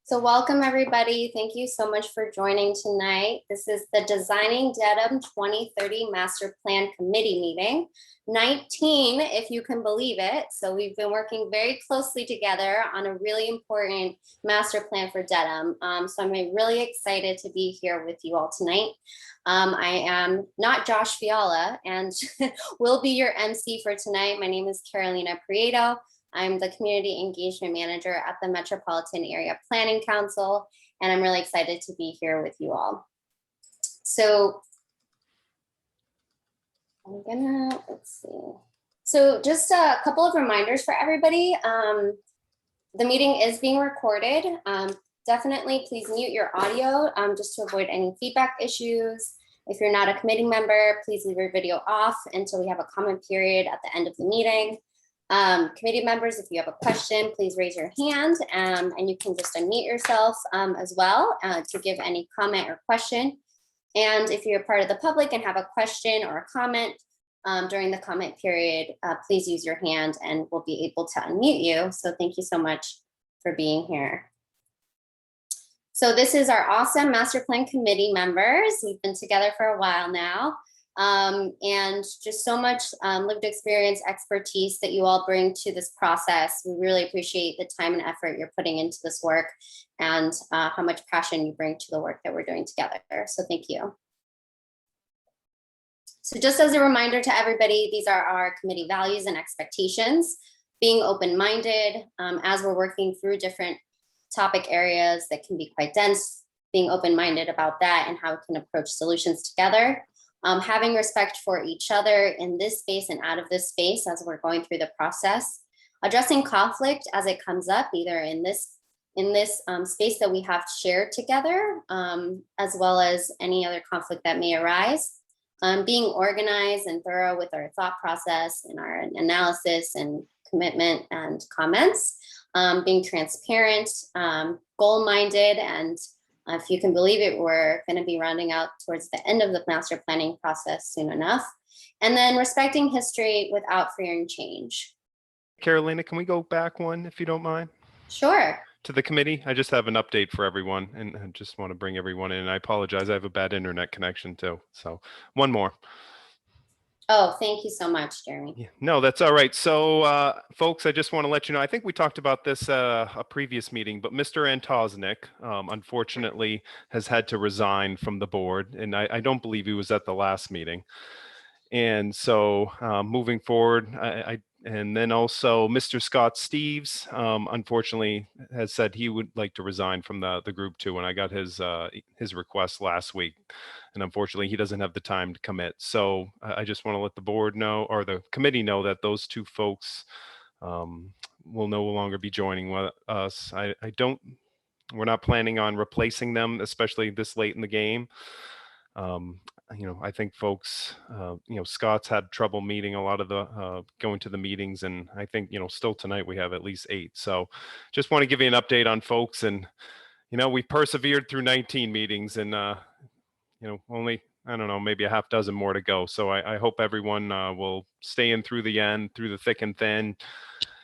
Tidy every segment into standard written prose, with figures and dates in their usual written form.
So welcome everybody. Thank you so much for joining tonight. This is the Designing Dedham 2030 Master Plan Committee meeting, 19 if you can believe it. So we've been working very closely together on a really important master plan for Dedham. So I'm really excited to be here with you all tonight. I am not Josh Fiala and will be your MC for tonight. My name is Carolina Prieto. I'm the Community Engagement Manager at the Metropolitan Area Planning Council, and I'm really excited to be here with you all. So let's see. So just a couple of reminders for everybody. The meeting is being recorded. Definitely please mute your audio just to avoid any feedback issues. If you're not a committee member, please leave your video off until we have a comment period at the end of the meeting. Committee members, if you have a question, please raise your hand and you can just unmute yourself as well to give any comment or question. And if you're part of the public and have a question or a comment during the comment period, please use your hand and we'll be able to unmute you. So thank you so much for being here. So this is our awesome Master Plan Committee members. We've been together for a while now. And just so much lived experience, expertise that you all bring to this process. We really appreciate the time and effort you're putting into this work and how much passion you bring to the work that we're doing together. So thank you. So just as a reminder to everybody, these are our committee values and expectations. Being open-minded as we're working through different topic areas that can be quite dense, being open-minded about that and how we can approach solutions together. Having respect for each other in this space and out of this space as we're going through the process, addressing conflict as it comes up, either in this space that we have shared together, as well as any other conflict that may arise, being organized and thorough with our thought process and our analysis and commitment and comments, being transparent, goal-minded, and if you can believe it, we're going to be rounding out towards the end of the master planning process soon enough. And then respecting history without fearing change. Carolina, can we go back one, if you don't mind? Sure. To the committee, I just have an update for everyone, and I just want to bring everyone in. I apologize, I have a bad internet connection too. So one more. Oh, thank you so much, Jeremy. Yeah, no, that's all right. So, folks, I just want to let you know, I think we talked about this a previous meeting, but Mr. Antosnik, unfortunately, has had to resign from the board, and I don't believe he was at the last meeting. And so, moving forward, and then also Mr. Scott Steves, unfortunately, has said he would like to resign from the group too. And I got his request last week, and unfortunately, he doesn't have the time to commit. So I just want to let the board know, or the committee know, that those two folks will no longer be joining us. We're not planning on replacing them, especially this late in the game. You know, I think folks, you know, Scott's had trouble meeting a lot of the, going to the meetings, and I think, you know, still tonight we have at least 8. So just want to give you an update on folks, and, you know, we persevered through 19 meetings and, you know, only, I don't know, maybe a half dozen more to go. So I hope everyone will stay in through the end, through the thick and thin.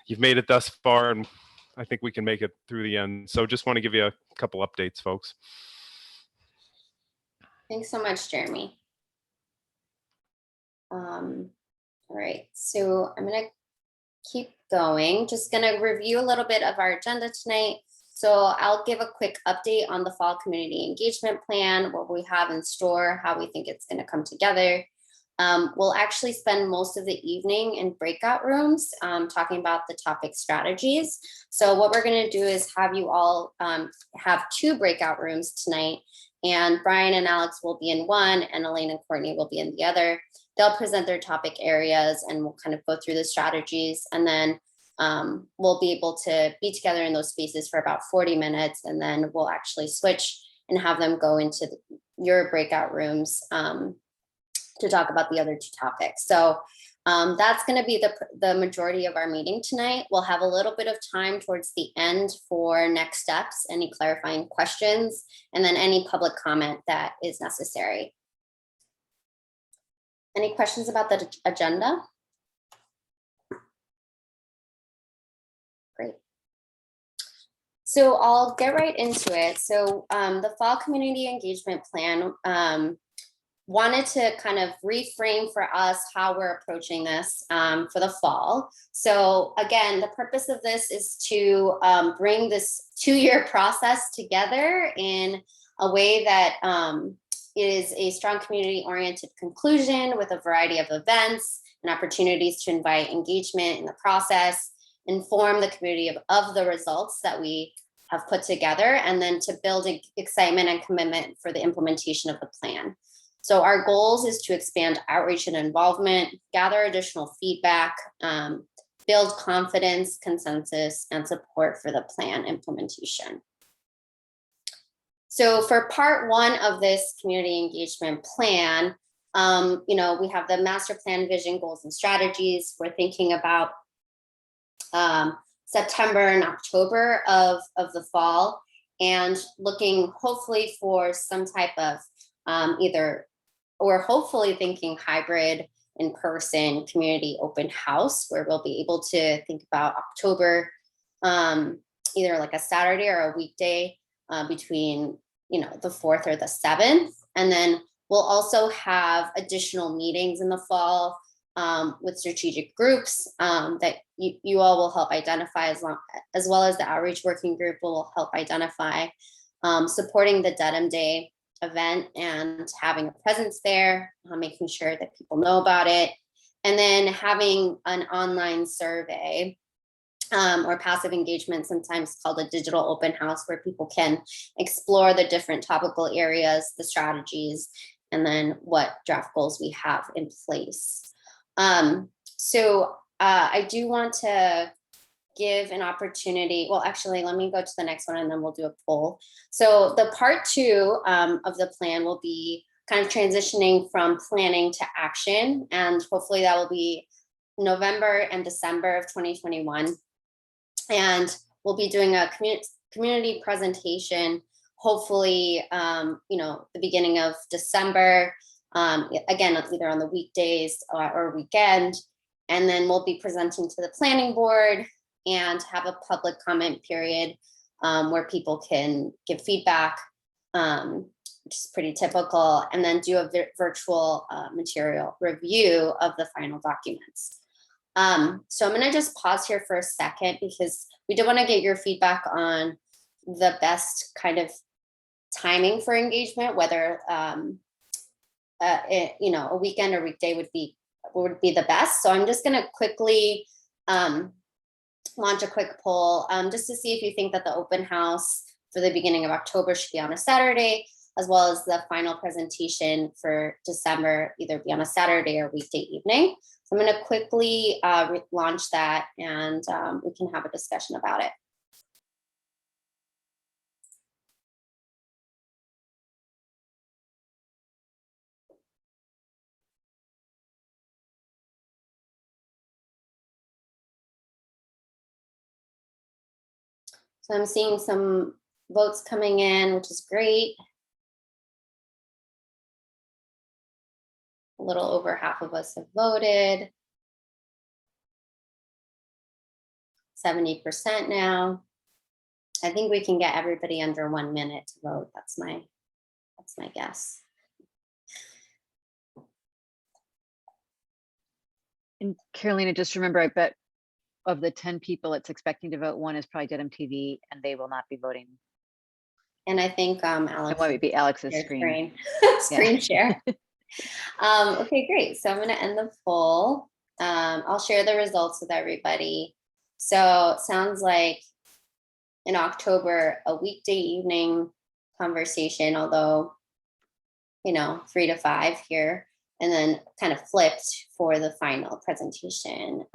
You've made it thus far, and I think we can make it through the end. So just want to give you a couple updates, folks. Thanks so much, Jeremy. All right, so I'm going to keep going. Just going to review a little bit of our agenda tonight. So I'll give a quick update on the fall community engagement plan, what we have in store, how we think it's going to come together. We'll actually spend most of the evening in breakout rooms talking about the topic strategies. So what we're going to do is have you all have 2 breakout rooms tonight. And Brian and Alex will be in one, and Elaine and Courtney will be in the other. They'll present their topic areas, and we'll kind of go through the strategies. And then we'll be able to be together in those spaces for about 40 minutes. And then we'll actually switch and have them go into your breakout rooms to talk about the other 2 topics. So that's going to be the majority of our meeting tonight. We'll have a little bit of time towards the end for next steps, any clarifying questions, and then any public comment that is necessary. Any questions about the agenda? So I'll get right into it. So the fall community engagement plan wanted to kind of reframe for us how we're approaching this for the fall. So again, the purpose of this is to bring this 2-year process together in a way that is a strong community-oriented conclusion with a variety of events and opportunities to invite engagement in the process, inform the community of the results that we have put together, and then to build excitement and commitment for the implementation of the plan. So our goals is to expand outreach and involvement, gather additional feedback, build confidence, consensus, and support for the plan implementation. So for part 1 of this community engagement plan, we have the master plan, vision, goals, and strategies. We're thinking about September and October of the fall, and looking hopefully for some type of we're hopefully thinking hybrid in-person community open house, where we'll be able to think about October, either like a Saturday or a weekday between the 4th or the 7th. And then we'll also have additional meetings in the fall with strategic groups that you all will help identify, as well as the outreach working group will help identify, supporting the Dedham Day event and having a presence there, making sure that people know about it, and then having an online survey or passive engagement, sometimes called a digital open house, where people can explore the different topical areas, the strategies, and then what draft goals we have in place. So I do want to give an opportunity. Well, actually, let me go to the next one and then we'll do a poll. So the part 2 of the plan will be kind of transitioning from planning to action. And hopefully that will be November and December of 2021. And we'll be doing a community presentation, hopefully, the beginning of December, again, either on the weekdays or weekend. And then we'll be presenting to the planning board and have a public comment period where people can give feedback, which is pretty typical, and then do a virtual material review of the final documents. So I'm going to just pause here for a second, because we do want to get your feedback on the best kind of timing for engagement, whether a weekend or weekday would be the best. So I'm just going to quickly launch a quick poll just to see if you think that the open house for the beginning of October should be on a Saturday, as well as the final presentation for December either be on a Saturday or weekday evening. So I'm going to quickly launch that, and we can have a discussion about it. So I'm seeing some votes coming in, which is great. A little over half of us have voted. 70% now. I think we can get everybody under 1 minute to vote. That's my guess. And Carolina, just remember, I bet of the 10 people it's expecting to vote, 1 is probably Dedham TV, and they will not be voting. And I think Alex. It might be Alex's screen. Screen share. Okay, great. So I'm going to end the poll. I'll share the results with everybody. So it sounds like in October, a weekday evening conversation, although, 3 to 5 here, and then kind of flipped for the final presentation.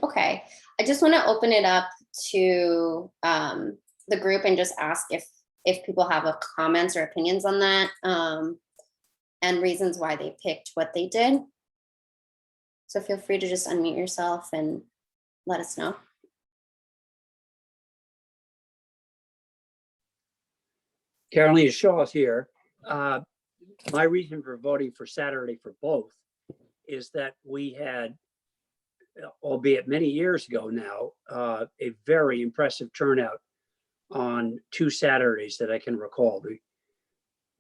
Okay, I just want to open it up to the group and just ask if people have comments or opinions on that, and reasons why they picked what they did. So feel free to just unmute yourself and let us know. Carolina Shaw is here. My reason for voting for Saturday for both is that we had, albeit many years ago now, a very impressive turnout on 2 Saturdays that I can recall. The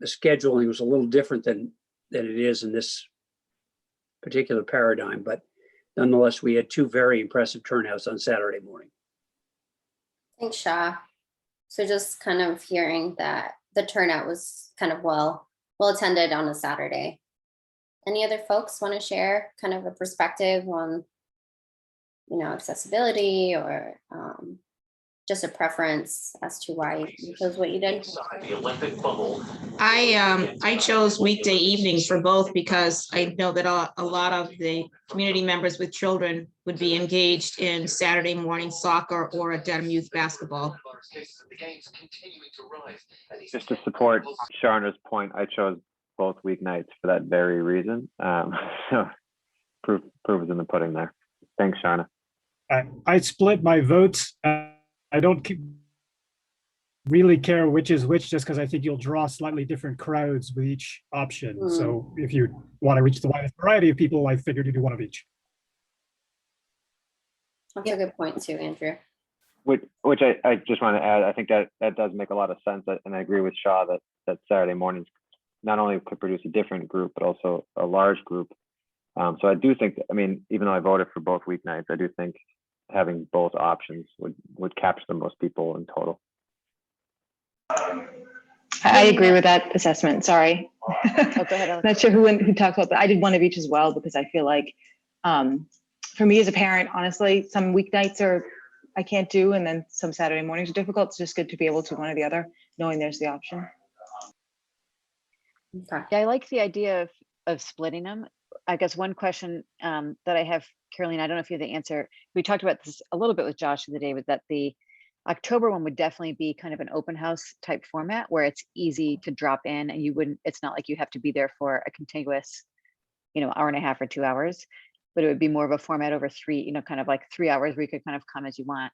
scheduling was a little different than it is in this particular paradigm, but nonetheless, we had 2 very impressive turnouts on Saturday morning. Thanks, Shah. So just kind of hearing that the turnout was kind of well attended on a Saturday. Any other folks want to share kind of a perspective on, accessibility or just a preference as to why you chose what you did? I chose weekday evenings for both because I know that a lot of the community members with children would be engaged in Saturday morning soccer or a Dedham youth basketball. Just to support Sharna's point, I chose both weeknights for that very reason. So proof is in the pudding there. Thanks, Sharna. I split my votes. I don't really care which is which, just because I think you'll draw slightly different crowds with each option. So if you want to reach the widest variety of people, I figured you do one of each. That's a good point too, Andrew. Which I just want to add, I think that does make a lot of sense, and I agree with Shaw that Saturday mornings not only could produce a different group, but also a large group. So I do think, even though I voted for both weeknights, I do think having both options would capture the most people in total. I agree with that assessment. Sorry. Oh, go ahead, Alex. Not sure who talked about, but I did one of each as well, because I feel like for me as a parent, honestly, some weeknights I can't do, and then some Saturday mornings are difficult. It's just good to be able to one or the other, knowing there's the option. Okay. Yeah, I like the idea of splitting them. I guess one question that I have, Caroline, I don't know if you have the answer. We talked about this a little bit with Josh the day, was that the October one would definitely be kind of an open house type format where it's easy to drop in, and it's not like you have to be there for a contiguous, hour and a half or 2 hours, but it would be more of a format over 3, kind of like 3 hours where you could kind of come as you want.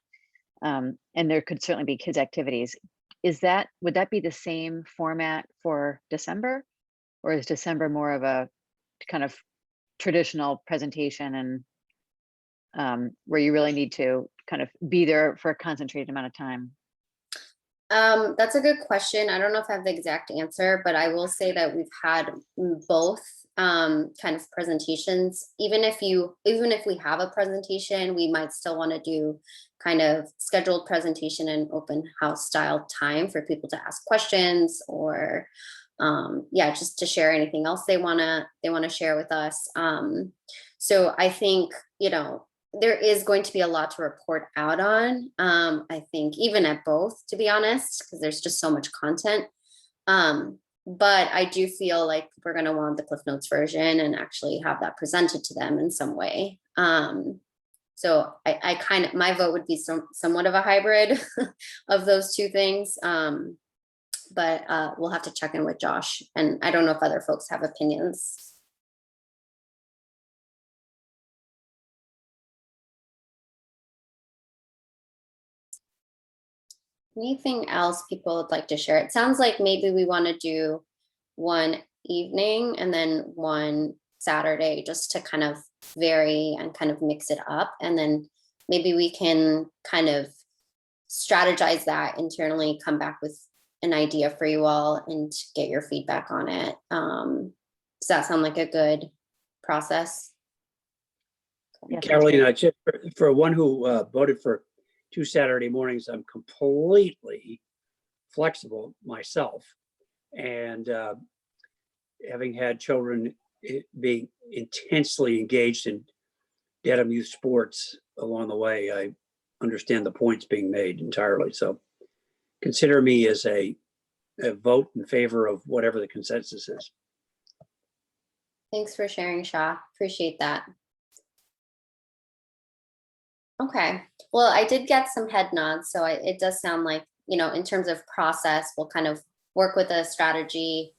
And there could certainly be kids activities. Would that be the same format for December, or is December more of a kind of traditional presentation and where you really need to kind of be there for a concentrated amount of time? That's a good question. I don't know if I have the exact answer, but I will say that we've had both kind of presentations. Even if we have a presentation, we might still want to do kind of scheduled presentation and open house style time for people to ask questions or just to share anything else they want to share with us. So I think, there is going to be a lot to report out on. I think even at both, to be honest, because there's just so much content. But I do feel like we're going to want the Cliff Notes version and actually have that presented to them in some way. So my vote would be somewhat of a hybrid of those two things. But we'll have to check in with Josh, and I don't know if other folks have opinions. Anything else people would like to share? It sounds like maybe we want to do one evening and then one Saturday, just to kind of vary and kind of mix it up. And then maybe we can kind of strategize that internally, come back with an idea for you all and get your feedback on it. Does that sound like a good process? Yes, Caroline, for one who voted for 2 Saturday mornings, I'm completely flexible myself. And having had children being intensely engaged in Dedham youth sports along the way, I understand the points being made entirely. So consider me as a vote in favor of whatever the consensus is. Thanks for sharing, Shah. Appreciate that. Okay, well, I did get some head nods, so it does sound like, in terms of process, we'll kind of work with a strategy,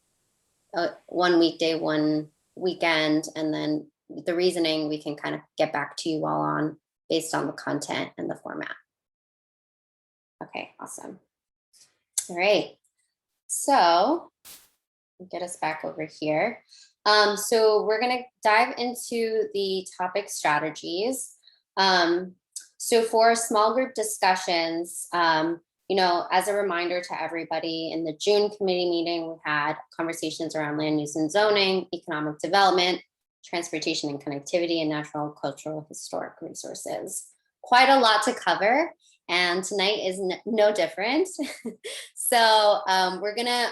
one weekday, one weekend, and then the reasoning we can kind of get back to you all on based on the content and the format. Okay, awesome. All right, so get us back over here. So we're gonna dive into the topic strategies. So for small group discussions, as a reminder to everybody, in the June committee meeting, we had conversations around land use and zoning, economic development, transportation and connectivity, and natural, cultural, historic resources. Quite a lot to cover, and tonight is no different. So we're gonna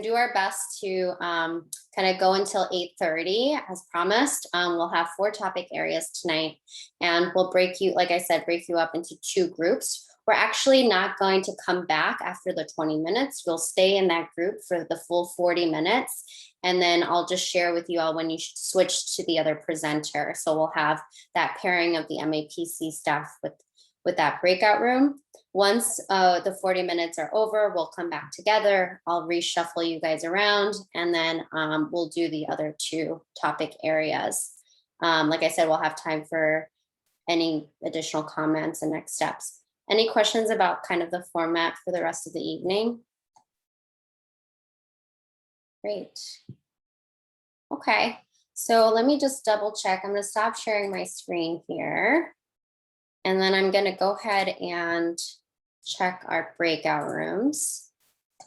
do our best to kind of go until 8:30 as promised. We'll have 4 topic areas tonight, and we'll break you up into 2 groups. We're actually not going to come back after the 20 minutes. We'll stay in that group for the full 40 minutes. And then I'll just share with you all when you should switch to the other presenter. So we'll have that pairing of the MAPC staff with that breakout room. Once the 40 minutes are over, we'll come back together. I'll reshuffle you guys around, and then we'll do the other 2 topic areas. Like I said, we'll have time for any additional comments and next steps. Any questions about kind of the format for the rest of the evening? Great. Okay, so let me just double check. I'm going to stop sharing my screen here. And then I'm going to go ahead and check our breakout rooms.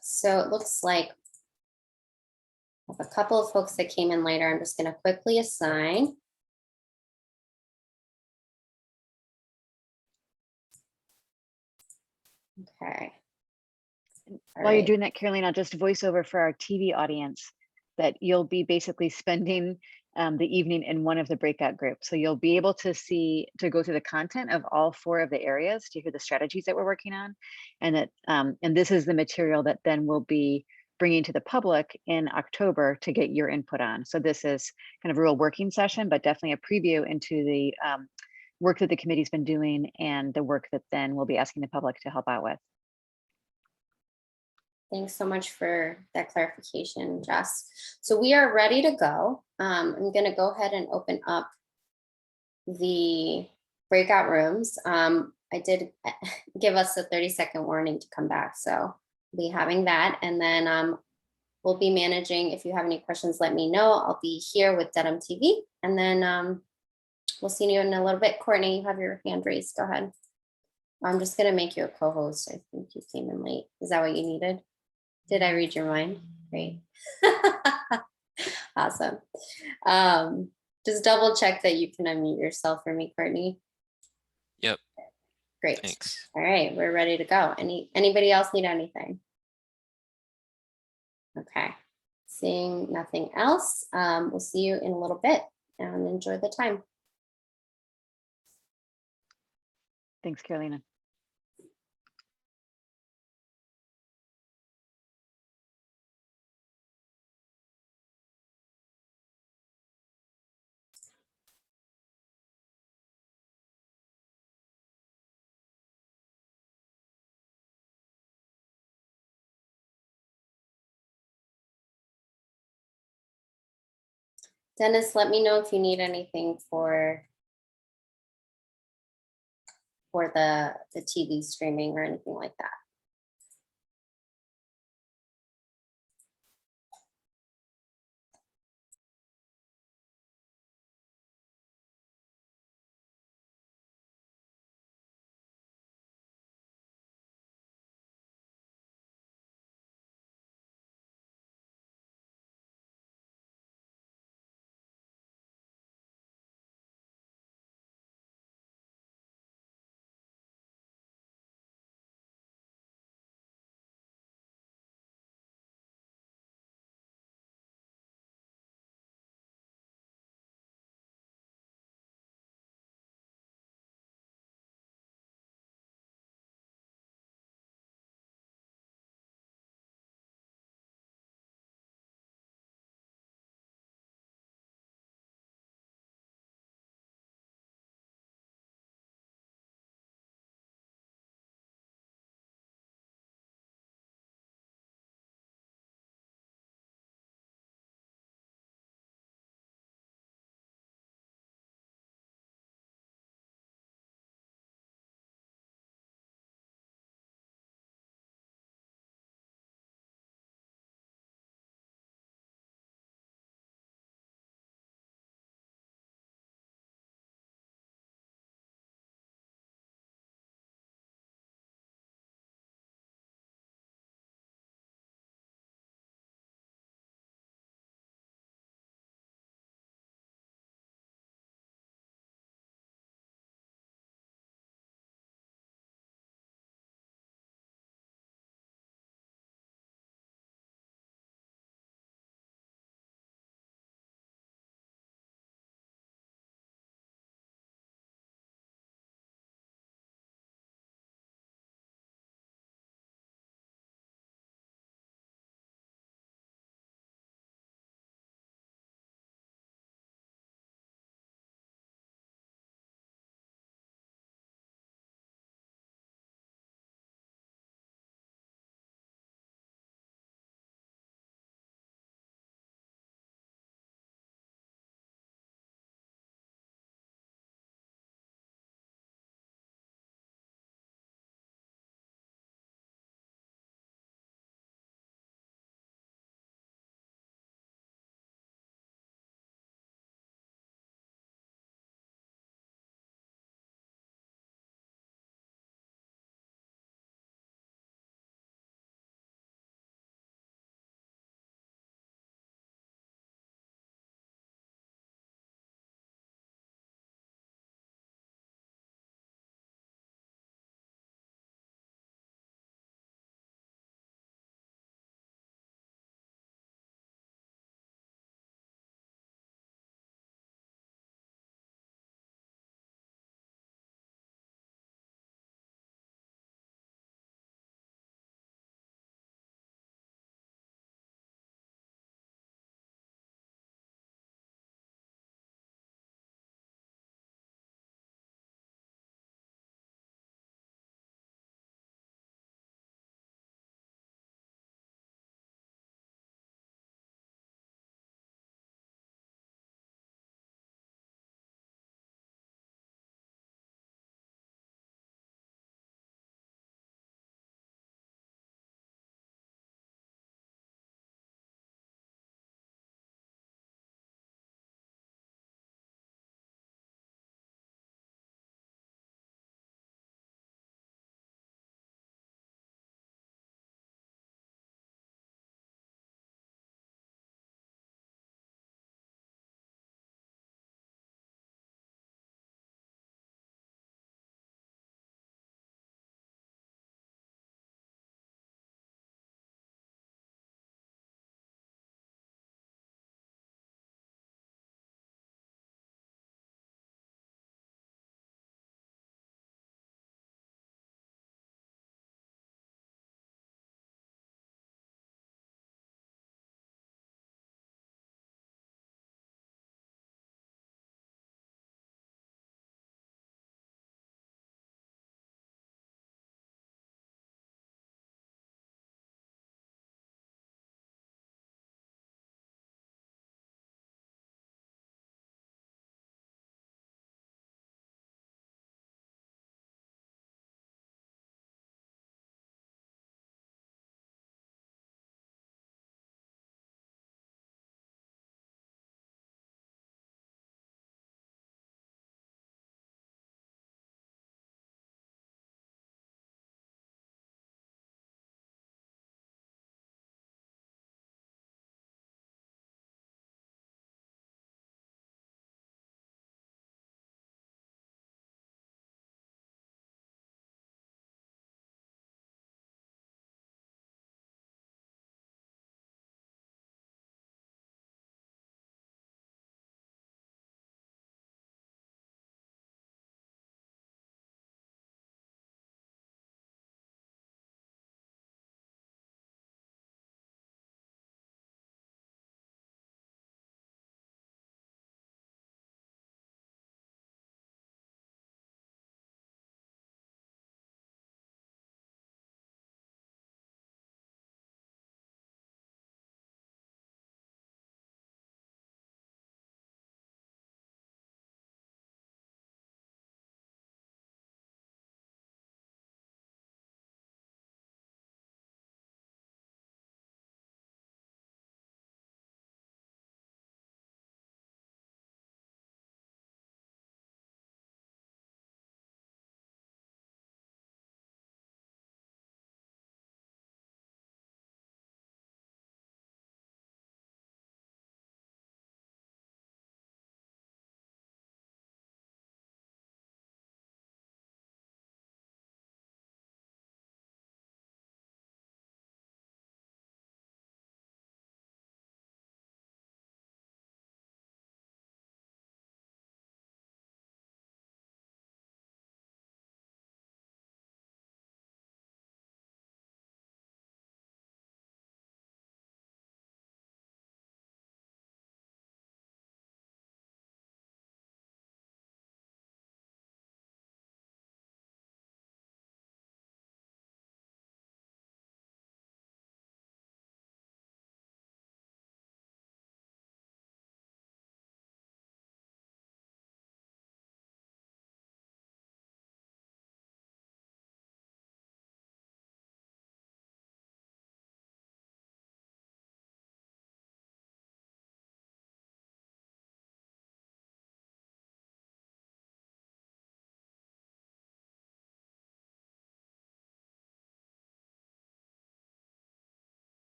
So it looks like I have a couple of folks that came in later. I'm just going to quickly assign. Okay. While you're doing that, Caroline, I'll just voice over for our TV audience that you'll be basically spending the evening in one of the breakout groups. So you'll be able to go through the content of all 4 of the areas to hear the strategies that we're working on. And that and this is the material that then we'll be bringing to the public in October to get your input on. So this is kind of a real working session, but definitely a preview into the work that the committee's been doing and the work that then we'll be asking the public to help out with. Thanks so much for that clarification, Jess. So we are ready to go. I'm going to go ahead and open up the breakout rooms. I did give us a 30-second warning to come back, so we'll be having that. And then we'll be managing. If you have any questions, let me know. I'll be here with Dedham TV. And then we'll see you in a little bit. Courtney, you have your hand raised. Go ahead. I'm just going to make you a co-host. I think you came in late. Is that what you needed? Did I read your mind? Great. Awesome. Just double check that you can unmute yourself for me, Courtney. Yep. Great. Thanks. All right, we're ready to go. Anybody else need anything? Okay. Seeing nothing else, we'll see you in a little bit, and enjoy the time. Thanks, Carolina. Dennis, let me know if you need anything for the TV streaming or anything like that.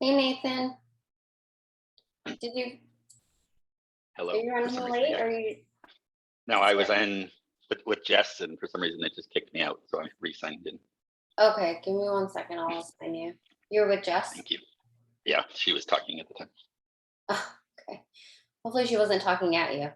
Hey, Nathan. Did you, Hello. are you For running some here reason, late I- or you? No, I was in with Jess, and for some reason they just kicked me out, so I re-signed in. Okay, give me 1 second. I'll assign you. You're with Jess? Thank you. Yeah, she was talking at the time. Oh, okay. Hopefully she wasn't talking at you.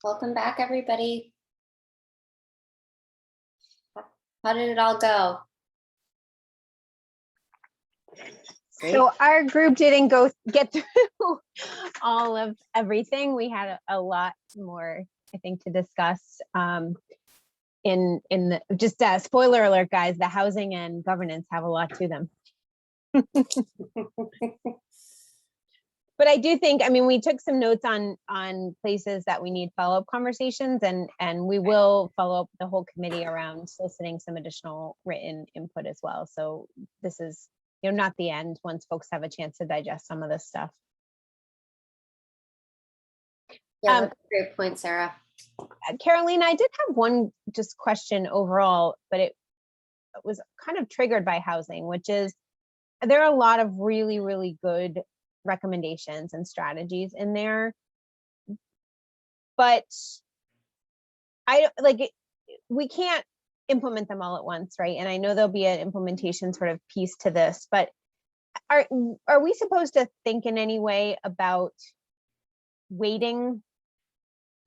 Welcome back, everybody. How did it all go? So our group didn't get through all of everything. We had a lot more, I think, to discuss. In the just spoiler alert, guys, the housing and governance have a lot to them. But I do think, I mean, we took some notes on places that we need follow-up conversations, and we will follow up the whole committee around soliciting some additional written input as well. So this is, not the end once folks have a chance to digest some of this stuff. Yeah, that's a great point, Sarah. Caroline, I did have one just question overall, but it was kind of triggered by housing, which is there are a lot of really, really good recommendations and strategies in there, but we can't implement them all at once, right? And I know there'll be an implementation sort of piece to this, but are we supposed to think in any way about weighting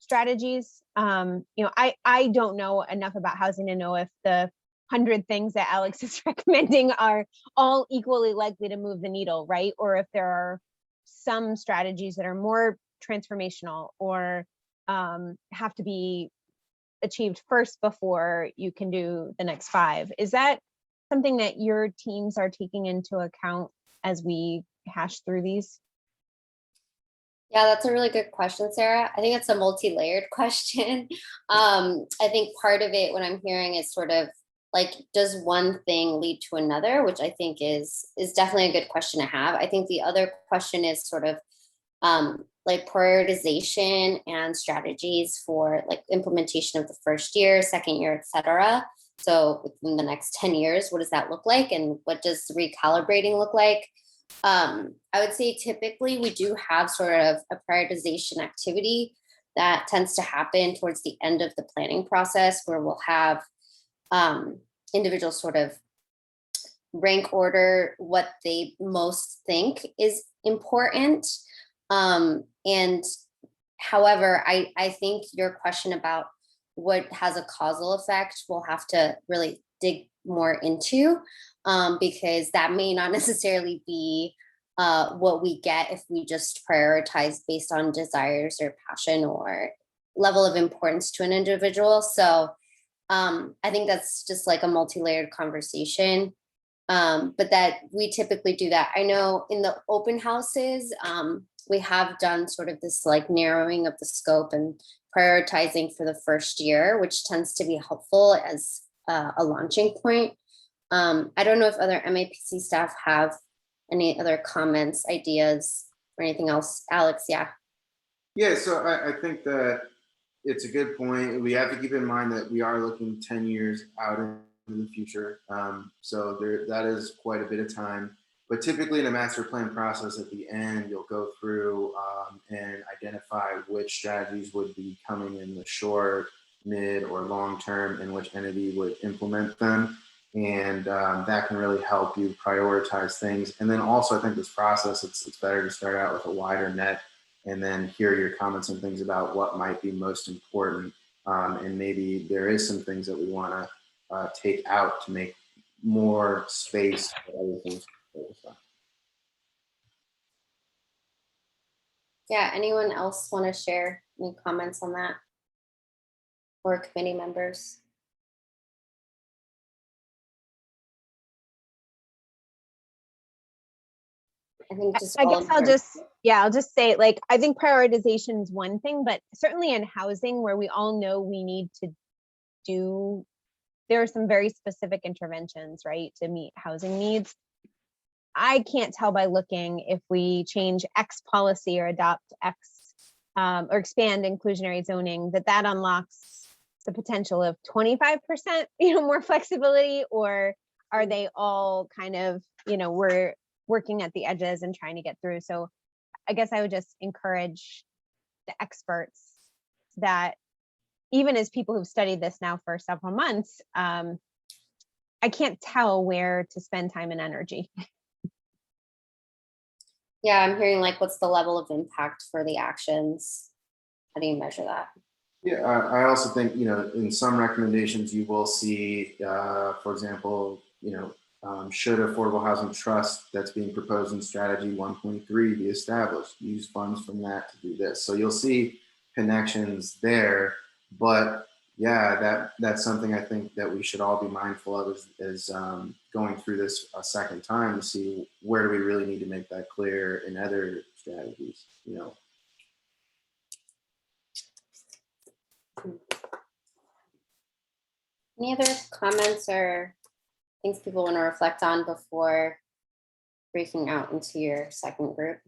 strategies? I don't know enough about housing to know if the 100 things that Alex is recommending are all equally likely to move the needle, right? Or if there are some strategies that are more transformational or have to be achieved first before you can do the next 5. Is that something that your teams are taking into account as we hash through these? Yeah, that's a really good question, Sarah. I think it's a multi-layered question. I think part of it, what I'm hearing is sort of like, does one thing lead to another, which I think is definitely a good question to have. I think the other question is sort of like prioritization and strategies for like implementation of the first year, second year, et cetera. So within the next 10 years, what does that look like? And what does recalibrating look like? I would say typically we do have sort of a prioritization activity that tends to happen towards the end of the planning process, where we'll have individuals sort of rank order what they most think is important. And however, I think your question about what has a causal effect, we'll have to really dig more into, because that may not necessarily be what we get if we just prioritize based on desires or passion or level of importance to an individual. So I think that's just like a multi-layered conversation, but that we typically do that. I know in the open houses, we have done sort of this like narrowing of the scope and prioritizing for the first year, which tends to be helpful as a launching point. I don't know if other MAPC staff have any other comments, ideas, or anything else. Alex, yeah. Yeah, so I think that it's a good point. We have to keep in mind that we are looking 10 years out into the future. So that is quite a bit of time. But typically in a master plan process at the end, you'll go through and identify which strategies would be coming in the short, mid, or long term, and which entity would implement them. And that can really help you prioritize things. And then also I think this process, it's better to start out with a wider net and then hear your comments and things about what might be most important. And maybe there is some things that we want to take out to make more space for other things. Yeah, anyone else want to share any comments on that? Or committee members? I think just I guess I'll just say, like, I think prioritization is one thing, but certainly in housing where we all know we need to do, there are some very specific interventions, right, to meet housing needs. I can't tell by looking if we change X policy or adopt X or expand inclusionary zoning, that unlocks the potential of 25%, more flexibility, or are they all kind of, we're working at the edges and trying to get through. So I guess I would just encourage the experts that even as people who've studied this now for several months, I can't tell where to spend time and energy. Yeah, I'm hearing like, what's the level of impact for the actions? How do you measure that? Yeah, I also think, in some recommendations, you will see, for example, should affordable housing trust that's being proposed in strategy 1.3 be established, use funds from that to do this. So you'll see connections there, but yeah, that's something I think that we should all be mindful of is going through this a second time to see where do we really need to make that clear in other strategies, Any other comments or things people want to reflect on before breaking out into your second group?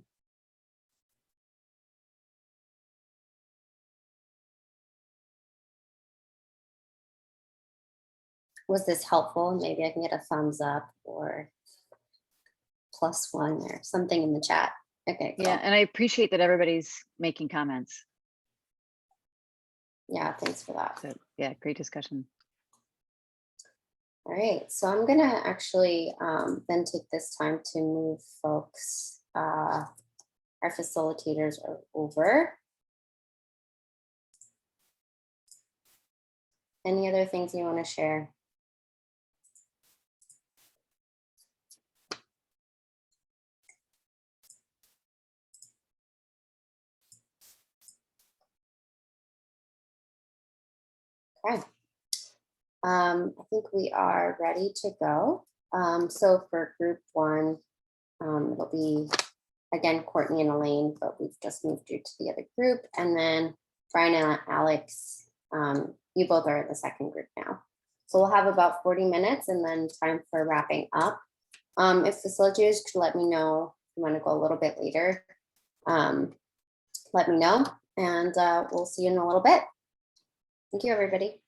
Was this helpful? Maybe I can get a thumbs up or +1 or something in the chat. Okay, cool. Yeah, and I appreciate that everybody's making comments. Yeah, thanks for that. So yeah, great discussion. All right, so I'm gonna actually then take this time to move folks, our facilitators are over. Any other things you want to share? Okay. I think we are ready to go. So for group 1, it'll be again Courtney and Elaine, but we've just moved you to the other group. And then Brian and Alex, you both are in the second group now. So we'll have about 40 minutes and then time for wrapping up. If facilitators could let me know if you want to go a little bit later, let me know, and we'll see you in a little bit. Thank you, everybody.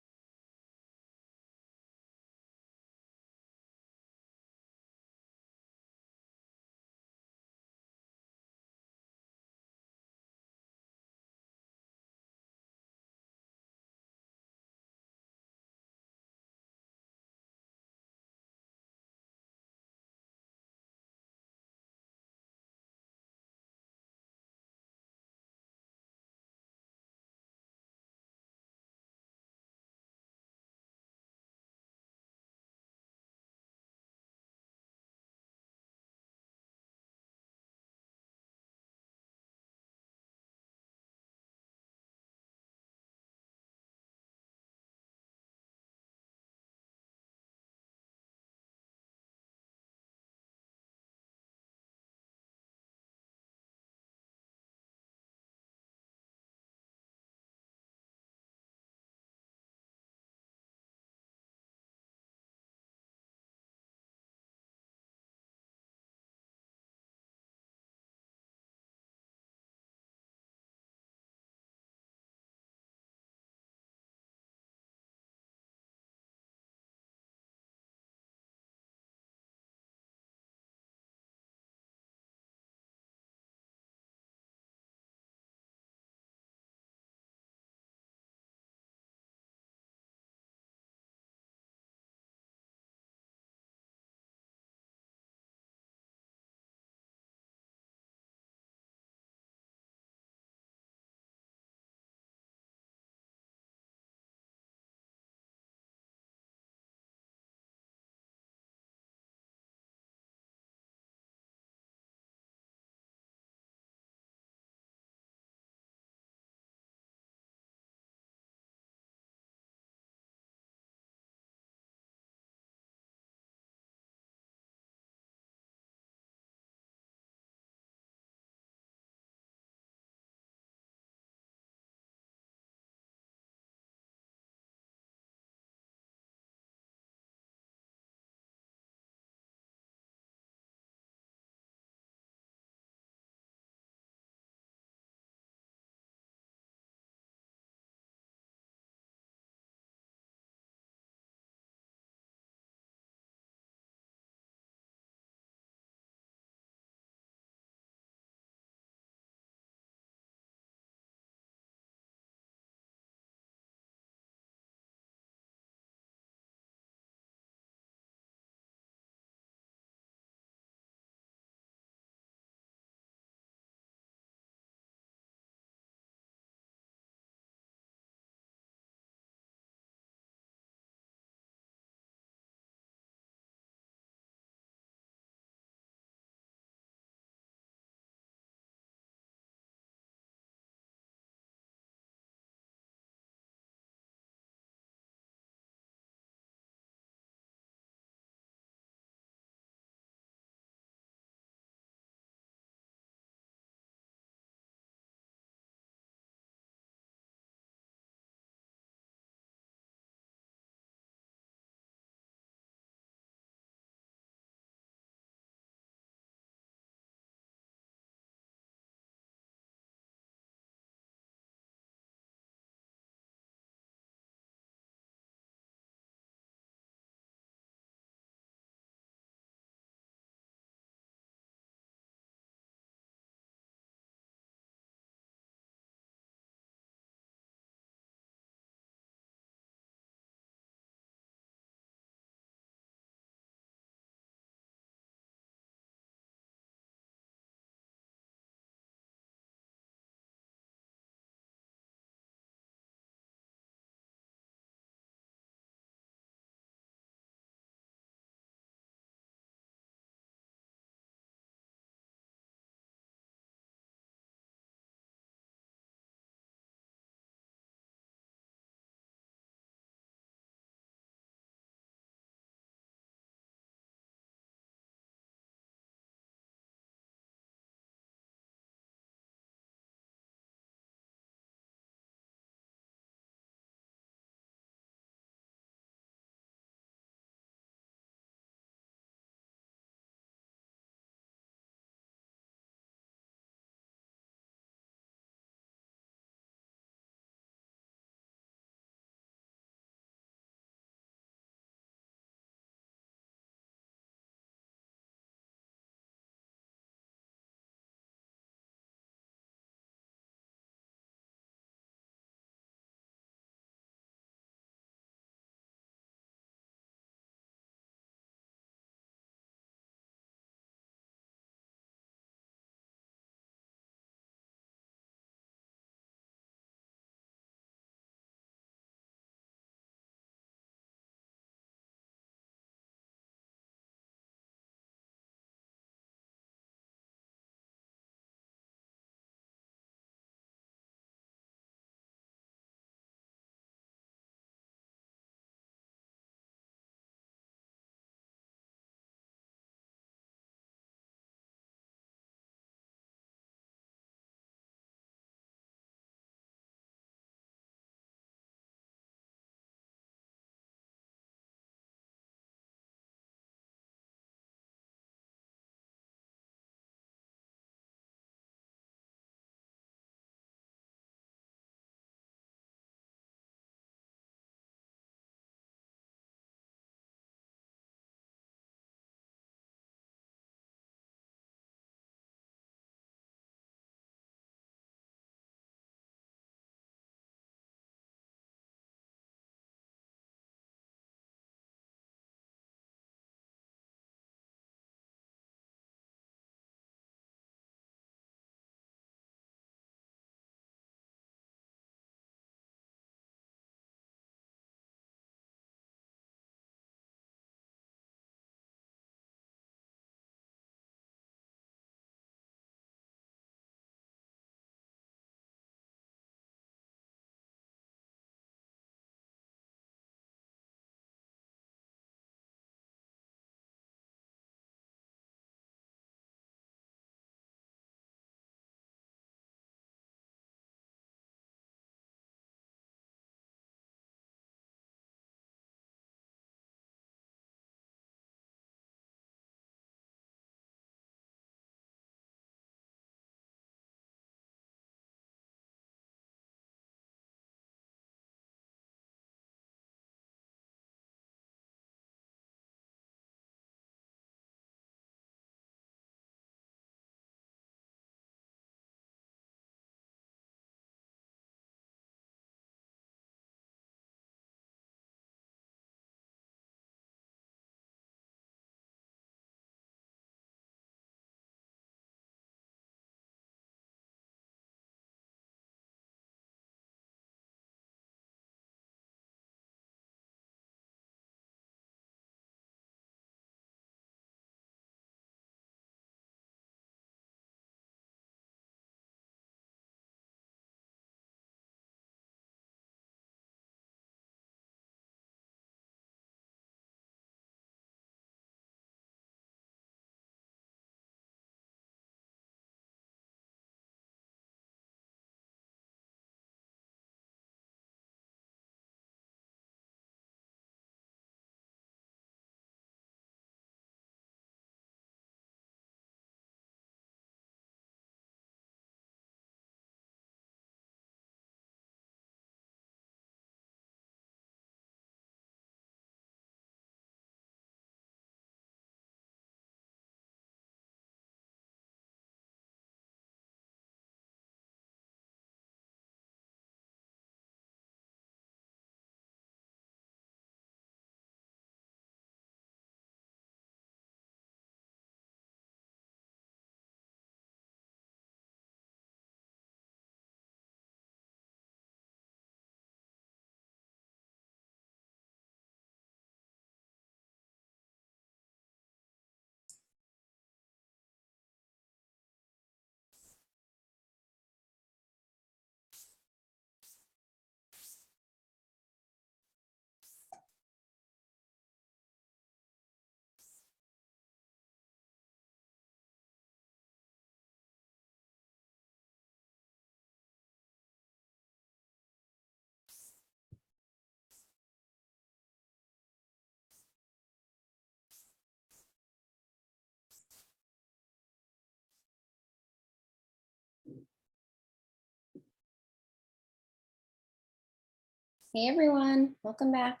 Hey everyone, welcome back.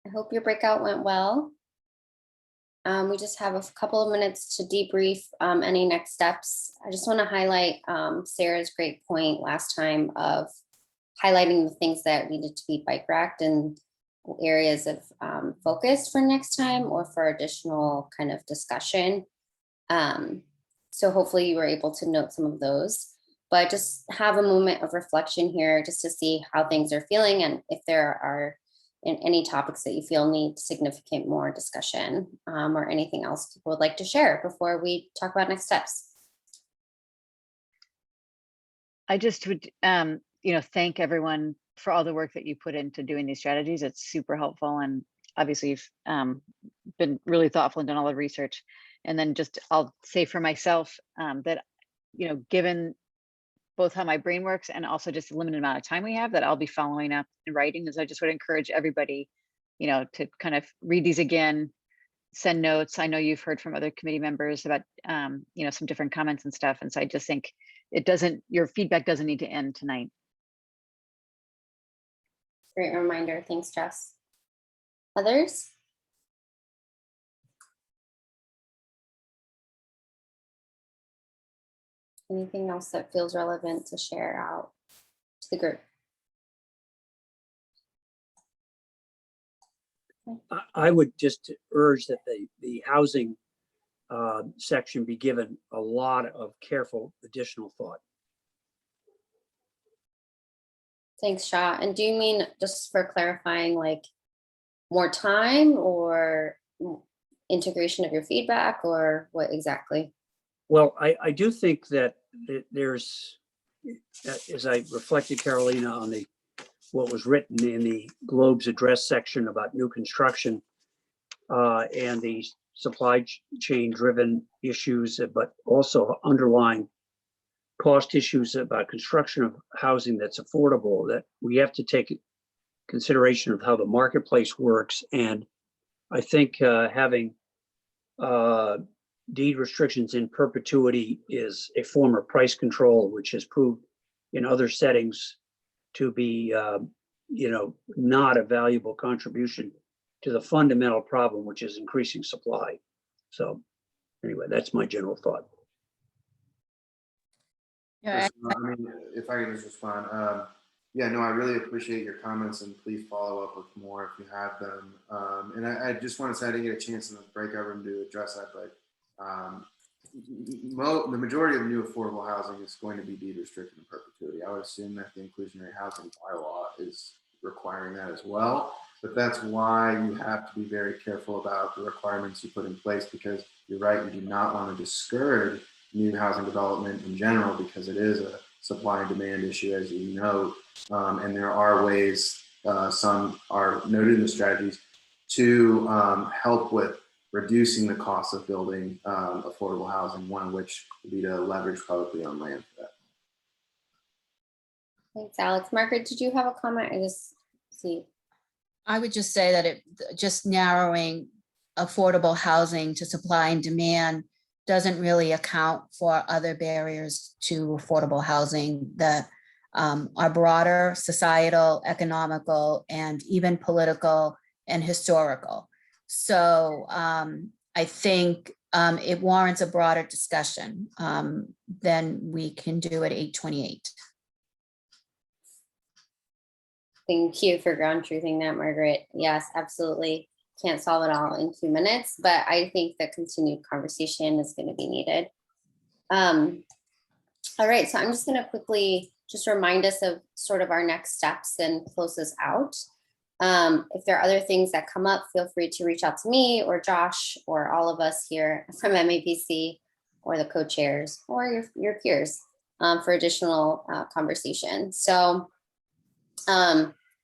I hope your breakout went well. We just have a couple of minutes to debrief any next steps. I just want to highlight Sarah's great point last time of highlighting the things that needed to be bike racked and areas of focus for next time or for additional kind of discussion. So hopefully you were able to note some of those, but just have a moment of reflection here just to see how things are feeling and if there are any topics that you feel need significant more discussion or anything else people would like to share before we talk about next steps. I just would, thank everyone for all the work that you put into doing these strategies. It's super helpful. And obviously you've been really thoughtful and done all the research. And then just, I'll say for myself that, given both how my brain works and also just the limited amount of time we have, that I'll be following up and writing. And so I just would encourage everybody, to kind of read these again, send notes. I know you've heard from other committee members about, some different comments and stuff. And so I just think your feedback doesn't need to end tonight. Great reminder. Thanks, Jess. Others? Anything else that feels relevant to share out to the group? I would just urge that the housing section be given a lot of careful additional thought. Thanks, Shah. And do you mean, just for clarifying, like more time or integration of your feedback, or what exactly? Well, I do think that there's, as I reflected, Carolina, on what was written in the Globe's address section about new construction and the supply chain driven issues, but also underlying cost issues about construction of housing that's affordable, that we have to take consideration of how the marketplace works. And I think having deed restrictions in perpetuity is a form of price control, which has proved in other settings to be, not a valuable contribution to the fundamental problem, which is increasing supply. So anyway, that's my general thought. Yeah, if I can just respond. Yeah, no, I really appreciate your comments, and please follow up with more if you have them. And I just want to say I didn't get a chance in the breakout room to address that, but the majority of new affordable housing is going to be deed restricted in perpetuity. I would assume that the inclusionary housing bylaw is requiring that as well. But that's why you have to be very careful about the requirements you put in place, because you're right, you do not want to discourage new housing development in general, because it is a supply and demand issue, as you know. And there are ways, some are noted in the strategies, to help with reducing the cost of building affordable housing, one of which would be to leverage publicly owned land for that. Thanks, Alex. Margaret, did you have a comment? I just see. I would just say that just narrowing affordable housing to supply and demand doesn't really account for other barriers to affordable housing that are broader, societal, economical, and even political and historical. So I think it warrants a broader discussion than we can do at 8:28. Thank you for ground truthing that, Margaret. Yes, absolutely. Can't solve it all in 2 minutes, but I think the continued conversation is going to be needed. All right, so I'm just going to quickly just remind us of sort of our next steps and close this out. If there are other things that come up, feel free to reach out to me or Josh or all of us here from MAPC or the co-chairs or your peers for additional conversation. So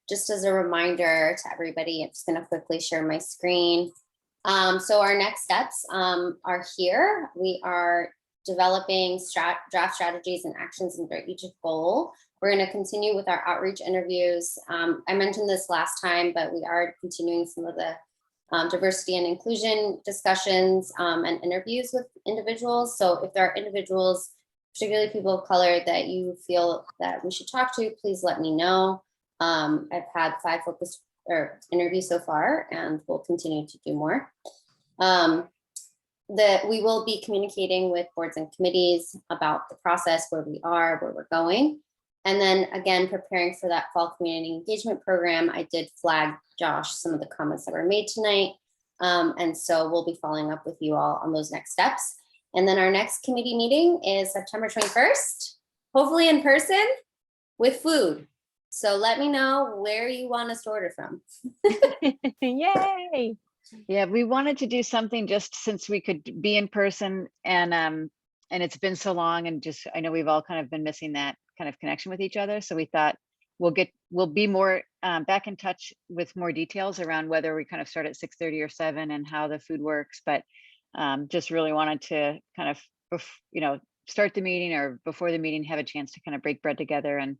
just as a reminder to everybody, I'm just going to quickly share my screen. So our next steps are here. We are developing draft strategies and actions and each goal. We're going to continue with our outreach interviews. I mentioned this last time, but we are continuing some of the diversity and inclusion discussions and interviews with individuals. So if there are individuals particularly people of color, that you feel that we should talk to, please let me know. I've had 5 focus or interviews so far, and we'll continue to do more. That we will be communicating with boards and committees about the process, where we are, where we're going. And then again, preparing for that fall community engagement program, I did flag Josh some of the comments that were made tonight. And so we'll be following up with you all on those next steps. And then our next committee meeting is September 21st, hopefully in person with food. So let me know where you want us to order from. Yay. Yeah, we wanted to do something just since we could be in person, and it's been so long, and just I know we've all kind of been missing that kind of connection with each other. So we thought we'll be more back in touch with more details around whether we kind of start at 6:30 or 7 and how the food works. But just really wanted to kind of start the meeting or before the meeting have a chance to kind of break bread together and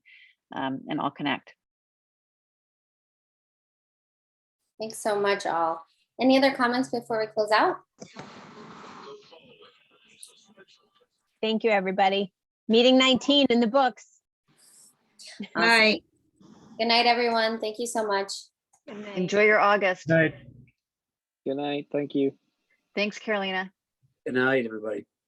all connect. Thanks so much, all. Any other comments before we close out? Thank you, everybody. Meeting 19 in the books. Awesome. Night. Good night, everyone. Thank you so much. Good night. Enjoy your August. Right. Good night. Thank you. Thanks, Carolina. Good night, everybody.